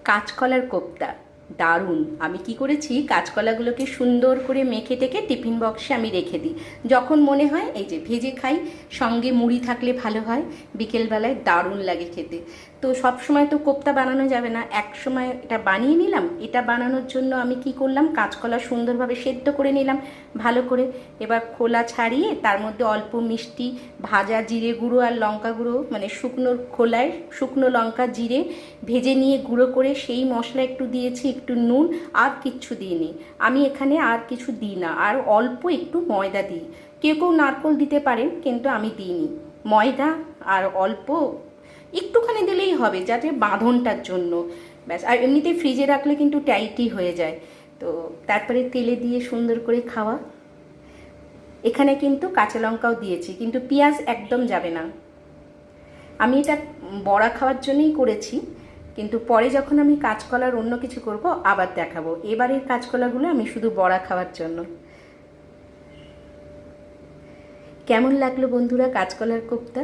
কাঁচকলার কোপ্তা দারুণ। আমি কি করেছি, কাঁচকলাগুলোকে সুন্দর করে মেখে টেকে টিফিন বক্সে আমি রেখে দিই। যখন মনে হয় এই যে ভেজে খাই, সঙ্গে মুড়ি থাকলে ভালো হয়, বিকেলবেলায় দারুণ লাগে খেতে। তো সব সময় তো কোপ্তা বানানো যাবে না, এক সময় এটা বানিয়ে নিলাম। এটা বানানোর জন্য আমি কি করলাম, কাঁচকলা সুন্দরভাবে সেদ্ধ করে নিলাম ভালো করে। এবার খোলা ছাড়িয়ে তার মধ্যে অল্প মিষ্টি, ভাজা জিরে গুঁড়ো আর লঙ্কা গুঁড়ো, মানে শুকনো খোলায় শুকনো লঙ্কা জিরে ভেজে নিয়ে গুঁড়ো করে সেই মশলা একটু দিয়েছি, একটু নুন, আর কিচ্ছু দিইনি। আমি এখানে আর কিছু দিই না, আর অল্প একটু ময়দা দিই। কেউ কেউ নারকেল দিতে পারেন, কিন্তু আমি দিইনি। ময়দা আর অল্প একটুখানি দিলেই হবে, যাতে বাঁধনটার জন্য ব্যাস। আর এমনিতে ফ্রিজে রাখলে কিন্তু টাইটই হয়ে যায়। তো তারপরে তেলে দিয়ে সুন্দর করে খাওয়া। এখানে কিন্তু কাঁচা লঙ্কাও দিয়েছি, কিন্তু পেঁয়াজ একদম যাবে না। আমি এটা বড়া খাওয়ার জন্যই করেছি, কিন্তু পরে যখন আমি কাঁচকলার অন্য কিছু করব আবার দেখাবো। এবারের কাঁচকলাগুলো আমি শুধু বড়া খাওয়ার জন্য। কেমন লাগলো বন্ধুরা কাঁচকলার কোপ্তা?